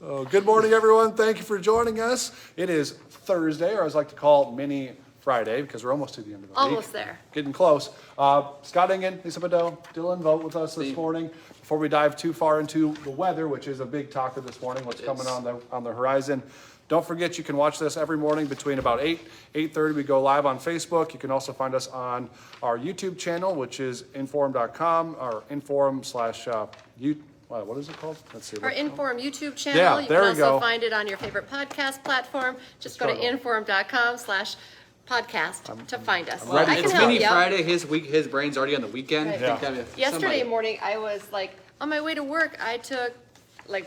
Good morning, everyone. Thank you for joining us. It is Thursday, or as I like to call Mini Friday, because we're almost to the end of the week. Almost there. Getting close. Scott Engen, Lisa Budeau, Dillon Vogt with us this morning. Before we dive too far into the weather, which is a big topic this morning, what's coming on the horizon. Don't forget, you can watch this every morning between about 8:30. We go live on Facebook. You can also find us on our YouTube channel, which is InForum.com, or InForum/YouTube. What is it called? Let's see. Our InForum YouTube channel. Yeah, you there can we also go. find it on your favorite podcast platform. Just go to InForum.com/podcast to find us. ready. I can It's help Mini you. Friday. His brain's already on the weekend. Right. Yeah. Yesterday morning, I was like, on my way to work, I took, I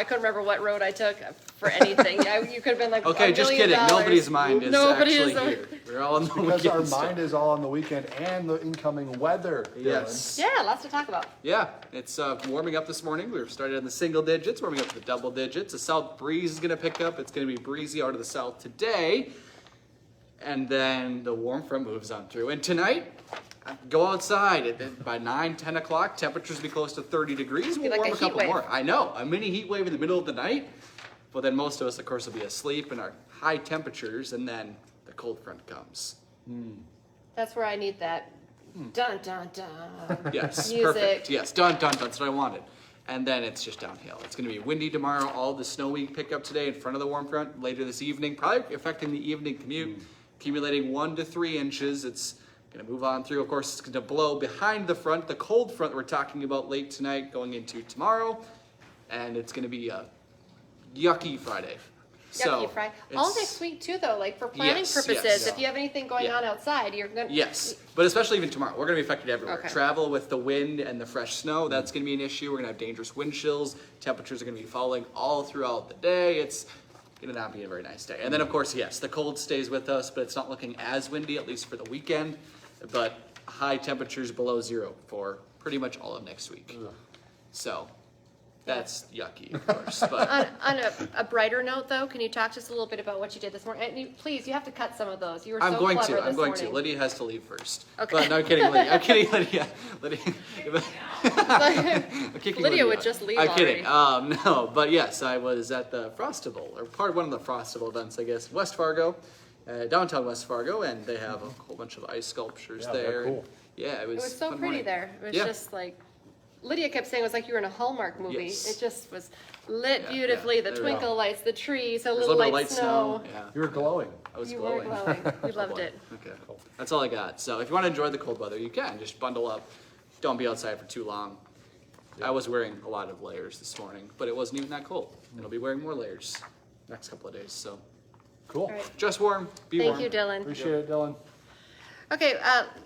couldn't remember what road I took for anything. You could have been like, Okay, just kidding. Nobody's mind is actually here. We're all on the Because weekend our stuff. mind is all on the weekend and the incoming weather. Yes. Yeah, lots to talk about. Yeah, it's warming up this morning. We started in the single digits, warming up to the double digits. The south breeze is going to pick up. It's going to be breezy out of the south today. And then the warm front moves on through. And tonight, go outside. By 9, 10 o'clock, temperatures will be close to 30 degrees. We'll like warm a a heat couple wave. more. I know, a mini heat wave in the middle of the night. But then most of us, of course, will be asleep in our high temperatures. And then the cold front comes. That's where I need that dun dun dun. Yes, Music. perfect. Yes, dun dun dun. That's what I wanted. And then it's just downhill. It's going to be windy tomorrow. All the snow we pick up today in front of the warm front later this evening, probably affecting the evening commute, accumulating 1 to 3 inches. It's going to move on through. Of course, it's going to blow behind the front, the cold front we're talking about late tonight, going into tomorrow, and it's going to be a yucky Friday. Yucky Friday. All it's- next week too, though. Like for planning Yes, purposes, yes. if you have anything going Yeah. on outside, you're gonna. Yes, but especially even tomorrow, we're going to be affected everywhere. Okay. Travel with the wind and the fresh snow, that's going to be an issue. We're going to have dangerous wind chills. Temperatures are going to be falling all throughout the day. It's going to not be a very nice day. And then, of course, yes, the cold stays with us, but it's not looking as windy, at least for the weekend. But high temperatures below zero for pretty much all of next week. So that's yucky, of course. But On a brighter note, though, can you talk to us a little bit about what you did this morning? And please, you have to cut some of those. You were I'm so going clever to. I'm this going morning. to. Lydia has to leave first. Okay. But no, I'm kidding, Lydia. I'm kidding, Lydia. I'm kicking Lydia would out. just leave I'm kidding. already. No, but yes, I was at the Frostival, or part of one of the Frostival events, I guess, West Fargo, downtown West Fargo, and they have a whole bunch of ice sculptures Yeah, there. they're cool. Yeah, it was. It was so fun pretty morning. there. It was Yeah. just like Lydia kept saying it was like you were in a Hallmark movie. Yes. It just was lit Yeah, beautifully. yeah, The there we twinkle lights, the trees, a There's little bit of light snow. Yeah, You were glowing. I was You glowing. were glowing. We loved boy. it. Okay, that's all I got. So if you want to enjoy the cold weather, you can. Just bundle up. Don't be outside for too long. I was wearing a lot of layers this morning, but it wasn't even that cold. And I'll be wearing more layers next couple of days. So Cool. All right. just warm, be Thank warm. you, Dylan. Appreciate it, Dylan. Okay,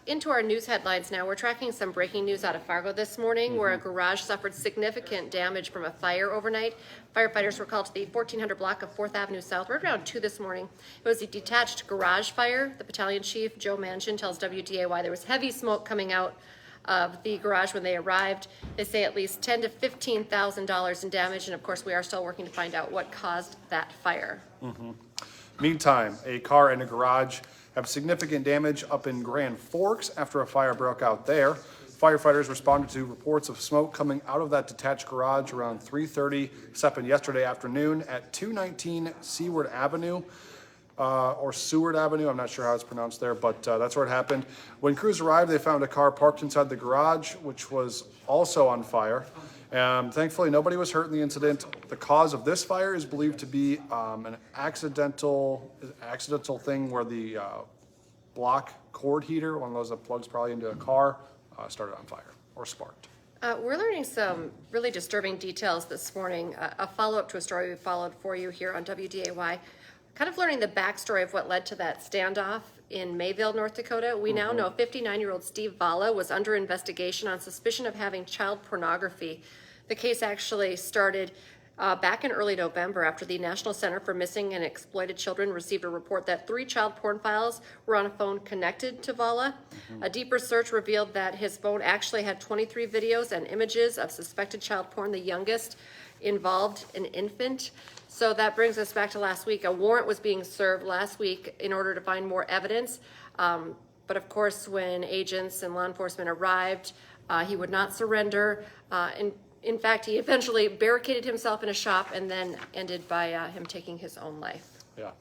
into our news headlines now. We're tracking some breaking news out of Fargo this morning where a garage suffered significant damage from a fire overnight. Firefighters were called to the 1400 block of 4th Avenue South right around 2 this morning. It was a detached garage fire. The battalion chief, Joe Manchin, tells WDAY there was heavy smoke coming out of the garage when they arrived. They say at least $10,000 to $15,000 in damage, and of course we are still working to find out what caused that fire. Meantime, a car and a garage have significant damage up in Grand Forks after a fire broke out there. Firefighters responded to reports of smoke coming out of that detached garage around 3:30. This happened yesterday afternoon at 219 Seward Avenue. Or Seward Avenue, I'm not sure how it's pronounced there, but that's where it happened. When crews arrived, they found a car parked inside the garage, which was also on fire. Thankfully, nobody was hurt in the incident. The cause of this fire is believed to be an accidental thing where the block cord heater, one of those that plugs probably into a car, started on fire or sparked. We're learning some really disturbing details this morning, a follow-up to a story we followed for you here on WDAY. Kind of learning the backstory of what led to that standoff in Mayville, North Dakota. We now know 59-year-old Steve Valla was under investigation on suspicion of having child pornography. The case actually started back in early November after the National Center for Missing and Exploited Children received a report that 3 child porn files were on a phone connected to Valla. A deeper search revealed that his phone actually had 23 videos and images of suspected child porn, the youngest involved an infant. So that brings us back to last week. A warrant was being served last week in order to find more evidence. But of course, when agents and law enforcement arrived, he would not surrender. And in fact, he eventually barricaded himself in a shop and then ended by him taking his own life. Yeah.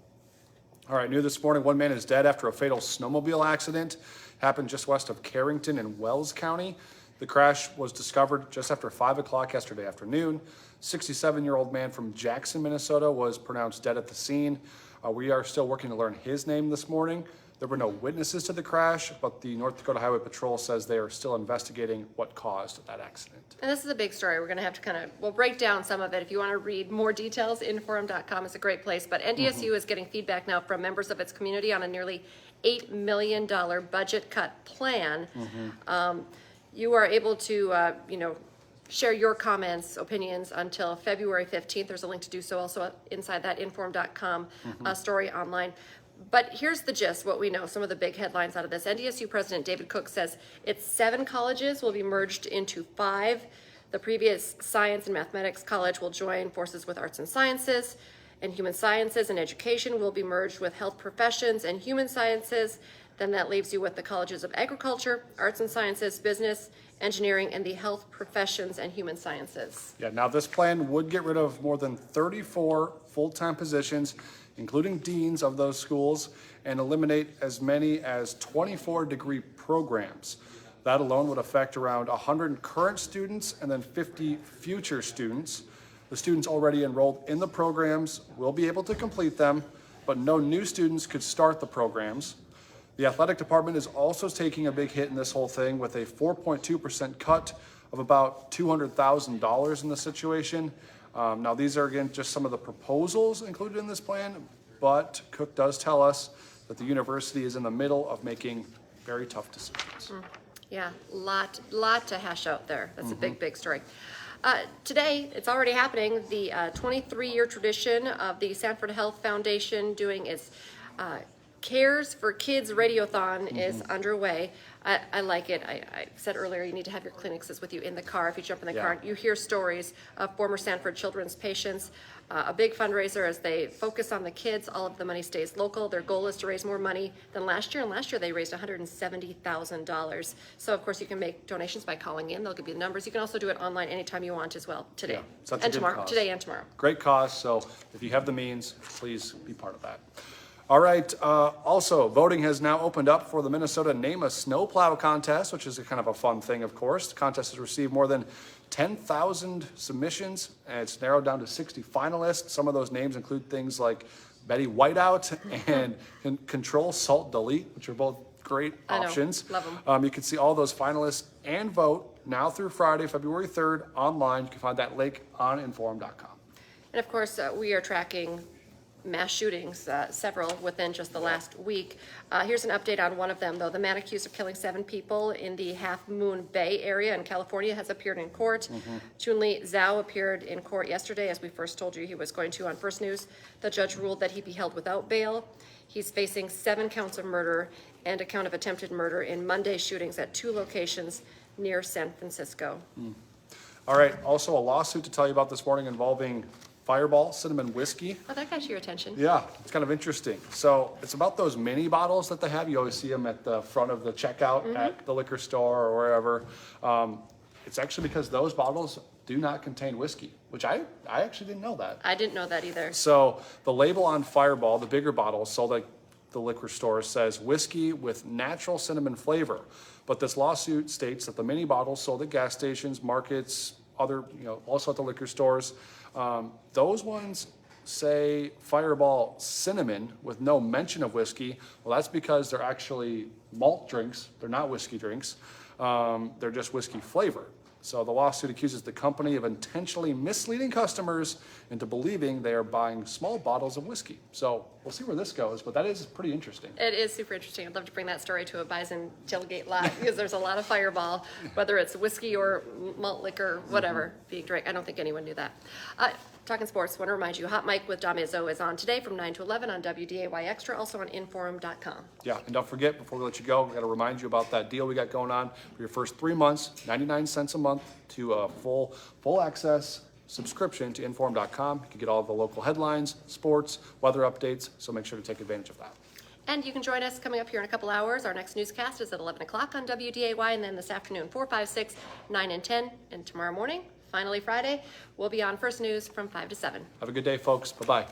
All right, new this morning, one man is dead after a fatal snowmobile accident. Happened just west of Carrington in Wells County. The crash was discovered just after 5 o'clock yesterday afternoon. 67-year-old man from Jackson, Minnesota was pronounced dead at the scene. We are still working to learn his name this morning. There were no witnesses to the crash, but the North Dakota Highway Patrol says they are still investigating what caused that accident. And this is a big story. We're going to have to we'll break down some of it. If you want to read more details, InForum.com is a great place. But NDSU is getting feedback now from members of its community on a nearly $8 million budget cut plan. You are able to, share your comments, opinions until February 15th. There's a link to do so also inside that InForum.com story online. But here's the gist, what we know, some of the big headlines out of this. NDSU President David Cook says its 7 colleges will be merged into 5. The previous science and mathematics college will join forces with arts and sciences, and human sciences and education will be merged with health professions and human sciences. Then that leaves you with the colleges of agriculture, arts and sciences, business, engineering, and the health professions and human sciences. Yeah, now this plan would get rid of more than 34 full-time positions, including deans of those schools, and eliminate as many as 24 degree programs. That alone would affect around 100 current students and then 50 future students. The students already enrolled in the programs will be able to complete them, but no new students could start the programs. The athletic department is also taking a big hit in this whole thing with a 4.2% cut of about $200,000 in the situation. Now, these are, again, just some of the proposals included in this plan, but Cook does tell us that the university is in the middle of making very tough decisions. Yeah, lot to hash out there. That's a big story. Today, it's already happening, the 23-year tradition of the Sanford Health Foundation doing its Cares for Kids Radiothon is underway. I like it. I said earlier, you need to have your Kleenexes with you in the car. If you jump in the car, you hear stories of former Sanford children's patients. A big fundraiser as they focus on the kids. All of the money stays local. Their goal is to raise more money than last year, and last year they raised $170,000. So of course you can make donations by calling in. They'll give you the numbers. You can also do it online anytime you want as well, today and tomorrow. Today and tomorrow. Great cause, so if you have the means, please be part of that. All right, also, voting has now opened up for the Minnesota Name a Snowplow contest, which is a kind of a fun thing, of course. The contest has received more than 10,000 submissions, and it's narrowed down to 60 finalists. Some of those names include things like Betty Whiteout and Control Salt Delete, which are both great options. Love them. You can see all those finalists and vote now through Friday, February 3rd, online. You can find that link on InForum.com. And of course, we are tracking mass shootings, several within just the last week. Here's an update on one of them, though. The man accused of killing 7 people in the Half Moon Bay area in California has appeared in court. Chunli Zhao appeared in court yesterday, as we first told you he was going to on First News. The judge ruled that he be held without bail. He's facing 7 counts of murder and a count of attempted murder in Monday's shootings at 2 locations near San Francisco. All right, also a lawsuit to tell you about this morning involving Fireball Cinnamon Whiskey. Oh, that got your attention. Yeah, it's kind of interesting. So it's about those mini bottles that they have. You always see them at the front of the checkout at the liquor store or wherever. It's actually because those bottles do not contain whiskey, which I actually didn't know that. I didn't know that either. So the label on Fireball, the bigger bottles sold at the liquor store, says whiskey with natural cinnamon flavor. But this lawsuit states that the mini bottles sold at gas stations, markets, other, also at the liquor stores, those ones say Fireball Cinnamon with no mention of whiskey. Well, that's because they're actually malt drinks. They're not whiskey drinks. They're just whiskey flavor. So the lawsuit accuses the company of intentionally misleading customers into believing they are buying small bottles of whiskey. So we'll see where this goes, but that is pretty interesting. It is super interesting. I'd love to bring that story to a Bison tailgate lot because there's a lot of Fireball, whether it's whiskey or malt liquor, whatever, being drank. I don't think anyone knew that. Talking sports, want to remind you, Hot Mic with Dom Izzo is on today from 9 to 11 on WDAY Extra, also on InForum.com. Yeah, and don't forget, before we let you go, we got to remind you about that deal we got going on for your first 3 months, 99 cents a month to a full access subscription to InForum.com. You can get all the local headlines, sports, weather updates, so make sure to take advantage of that. And you can join us coming up here in a couple hours. Our next newscast is at 11 o'clock on WDAY, and then this afternoon, 4, 5, 6, 9, and 10, and tomorrow morning, Finally Friday. We'll be on First News from 5 to 7. Have a good day, folks. Bye-bye.